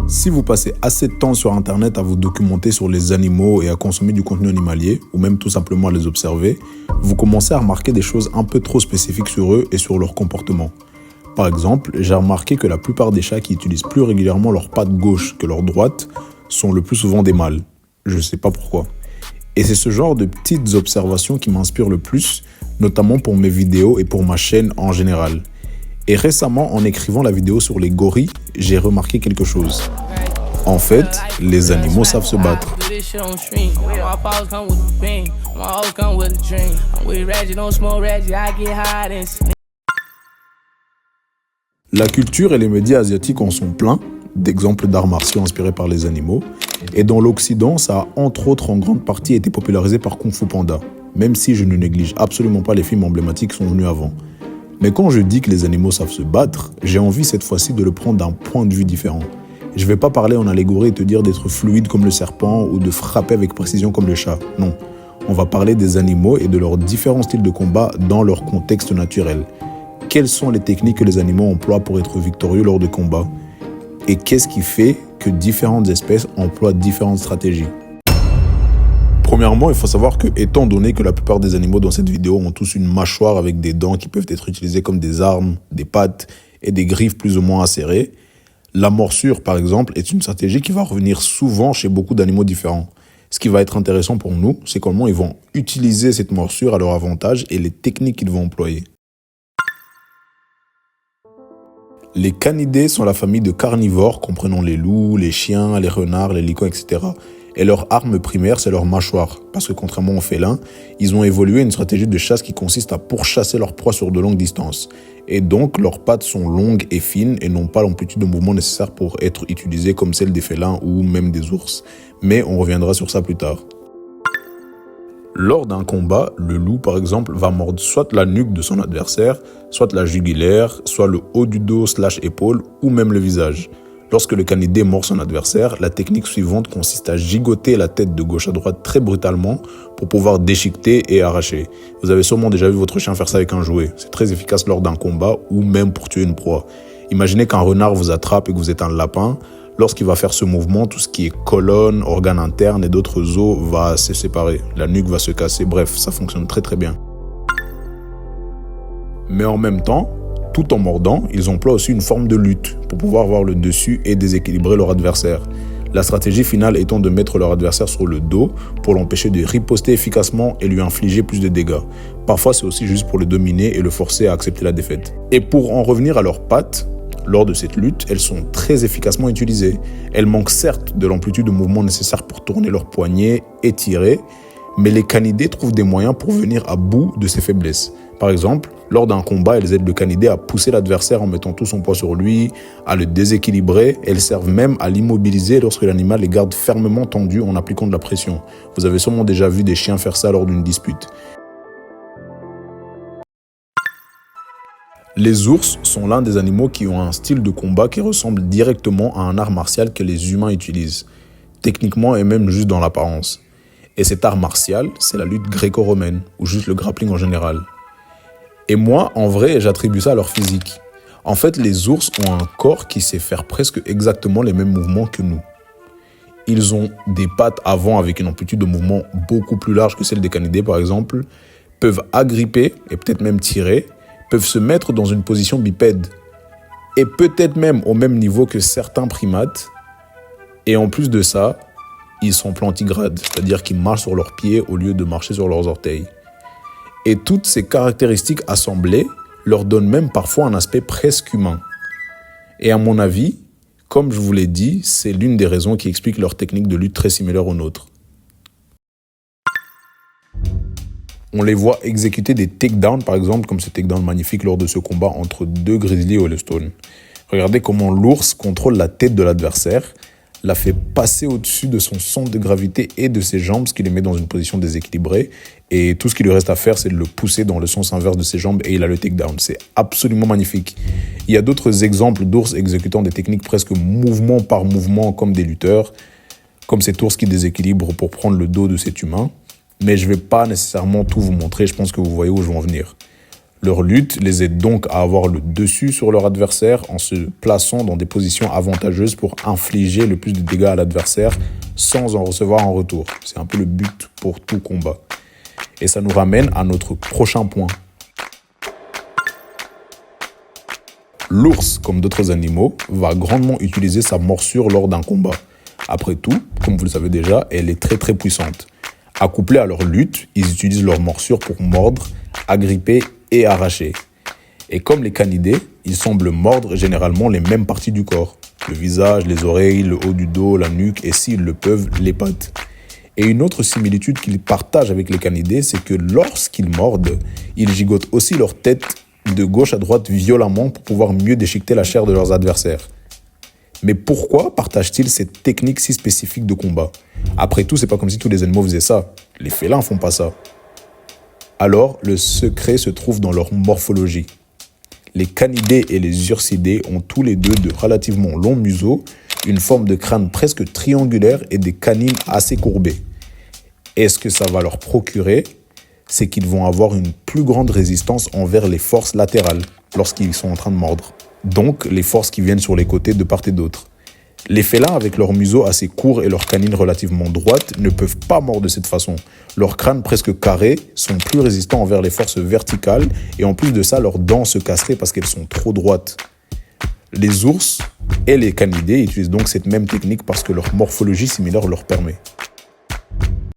Si vous passez assez de temps sur Internet à vous documenter sur les animaux et à consommer du contenu animalier, ou même tout simplement à les observer, vous commencez à remarquer des choses un peu trop spécifiques sur eux et sur leur comportement. Par exemple, j'ai remarqué que la plupart des chats qui utilisent plus régulièrement leur patte gauche que leur droite sont le plus souvent des mâles. Je ne sais pas pourquoi. Et c'est ce genre de petites observations qui m'inspirent le plus, notamment pour mes vidéos et pour ma chaîne en général. Et récemment, en écrivant la vidéo sur les gorilles, j'ai remarqué quelque chose. En fait, les animaux savent se battre. La culture et les médias asiatiques en sont pleins d'exemples d'arts martiaux inspirés par les animaux. Et dans l'Occident, ça a entre autres en grande partie été popularisé par Kung Fu Panda, même si je ne néglige absolument pas les films emblématiques qui sont venus avant. Mais quand je dis que les animaux savent se battre, j'ai envie cette fois-ci de le prendre d'un point de vue différent. Je ne vais pas parler en allégorie et te dire d'être fluide comme le serpent ou de frapper avec précision comme le chat. Non, on va parler des animaux et de leurs différents styles de combat dans leur contexte naturel. Quelles sont les techniques que les animaux emploient pour être victorieux lors de combats? Et qu'est-ce qui fait que différentes espèces emploient différentes stratégies? Premièrement, il faut savoir que, étant donné que la plupart des animaux dans cette vidéo ont tous une mâchoire avec des dents qui peuvent être utilisées comme des armes, des pattes et des griffes plus ou moins acérées, la morsure, par exemple, est une stratégie qui va revenir souvent chez beaucoup d'animaux différents. Ce qui va être intéressant pour nous, c'est comment ils vont utiliser cette morsure à leur avantage et les techniques qu'ils vont employer. Les canidés sont la famille de carnivores comprenant les loups, les chiens, les renards, les licans, etc. Et leur arme primaire, c'est leur mâchoire. Parce que contrairement aux félins, ils ont évolué une stratégie de chasse qui consiste à pourchasser leur proie sur de longues distances. Et donc, leurs pattes sont longues et fines et n'ont pas l'amplitude de mouvement nécessaire pour être utilisées comme celle des félins ou même des ours. Mais on reviendra sur ça plus tard. Lors d'un combat, le loup, par exemple, va mordre soit la nuque de son adversaire, soit la jugulaire, soit le haut du dos / épaule ou même le visage. Lorsque le canidé mord son adversaire, la technique suivante consiste à gigoter la tête de gauche à droite très brutalement pour pouvoir déchiqueter et arracher. Vous avez sûrement déjà vu votre chien faire ça avec un jouet. C'est très efficace lors d'un combat ou même pour tuer une proie. Imaginez qu'un renard vous attrape et que vous êtes un lapin. Lorsqu'il va faire ce mouvement, tout ce qui est colonne, organes internes et d'autres os va se séparer. La nuque va se casser, bref, ça fonctionne très très bien. Mais en même temps, tout en mordant, ils emploient aussi une forme de lutte pour pouvoir avoir le dessus et déséquilibrer leur adversaire. La stratégie finale étant de mettre leur adversaire sur le dos pour l'empêcher de riposter efficacement et lui infliger plus de dégâts. Parfois, c'est aussi juste pour le dominer et le forcer à accepter la défaite. Et pour en revenir à leurs pattes, lors de cette lutte, elles sont très efficacement utilisées. Elles manquent certes de l'amplitude de mouvement nécessaire pour tourner leurs poignets et tirer, mais les canidés trouvent des moyens pour venir à bout de ces faiblesses. Par exemple, lors d'un combat, elles aident le canidé à pousser l'adversaire en mettant tout son poids sur lui, à le déséquilibrer. Elles servent même à l'immobiliser lorsque l'animal les garde fermement tendu en appliquant de la pression. Vous avez sûrement déjà vu des chiens faire ça lors d'une dispute. Les ours sont l'un des animaux qui ont un style de combat qui ressemble directement à un art martial que les humains utilisent, techniquement et même juste dans l'apparence. Et cet art martial, c'est la lutte gréco-romaine, ou juste le grappling en général. Et moi, en vrai, j'attribue ça à leur physique. En fait, les ours ont un corps qui sait faire presque exactement les mêmes mouvements que nous. Ils ont des pattes avant avec une amplitude de mouvement beaucoup plus large que celle des canidés, par exemple, peuvent agripper et peut-être même tirer, peuvent se mettre dans une position bipède et peut-être même au même niveau que certains primates. Et en plus de ça, ils sont plantigrades, c'est-à-dire qu'ils marchent sur leurs pieds au lieu de marcher sur leurs orteils. Et toutes ces caractéristiques assemblées leur donnent même parfois un aspect presque humain. Et à mon avis, comme je vous l'ai dit, c'est l'une des raisons qui explique leur technique de lutte très similaire aux nôtres. On les voit exécuter des takedowns, par exemple, comme ce takedown magnifique lors de ce combat entre deux grizzlies au Yellowstone. Regardez comment l'ours contrôle la tête de l'adversaire, la fait passer au-dessus de son centre de gravité et de ses jambes, ce qui les met dans une position déséquilibrée. Et tout ce qui lui reste à faire, c'est de le pousser dans le sens inverse de ses jambes et il a le takedown. C'est absolument magnifique. Il y a d'autres exemples d'ours exécutant des techniques presque mouvement par mouvement comme des lutteurs, comme cet ours qui déséquilibre pour prendre le dos de cet humain. Mais je ne vais pas nécessairement tout vous montrer, je pense que vous voyez où je veux en venir. Leur lutte les aide donc à avoir le dessus sur leur adversaire en se plaçant dans des positions avantageuses pour infliger le plus de dégâts à l'adversaire sans en recevoir en retour. C'est un peu le but pour tout combat. Et ça nous ramène à notre prochain point. L'ours, comme d'autres animaux, va grandement utiliser sa morsure lors d'un combat. Après tout, comme vous le savez déjà, elle est très très puissante. Accouplés à leur lutte, ils utilisent leur morsure pour mordre, agripper et arracher. Et comme les canidés, ils semblent mordre généralement les mêmes parties du corps. Le visage, les oreilles, le haut du dos, la nuque et s'ils le peuvent, les pattes. Et une autre similitude qu'ils partagent avec les canidés, c'est que lorsqu'ils mordent, ils gigotent aussi leur tête de gauche à droite violemment pour pouvoir mieux déchiqueter la chair de leurs adversaires. Mais pourquoi partagent-ils cette technique si spécifique de combat? Après tout, c'est pas comme si tous les animaux faisaient ça. Les félins font pas ça. Alors, le secret se trouve dans leur morphologie. Les canidés et les ursidés ont tous les deux de relativement longs museaux, une forme de crâne presque triangulaire et des canines assez courbées. Et ce que ça va leur procurer, c'est qu'ils vont avoir une plus grande résistance envers les forces latérales lorsqu'ils sont en train de mordre. Donc, les forces qui viennent sur les côtés de part et d'autre. Les félins, avec leur museau assez court et leurs canines relativement droites, ne peuvent pas mordre de cette façon. Leurs crânes presque carrés sont plus résistants envers les forces verticales et en plus de ça, leurs dents se casseraient parce qu'elles sont trop droites. Les ours et les canidés utilisent donc cette même technique parce que leur morphologie similaire leur permet.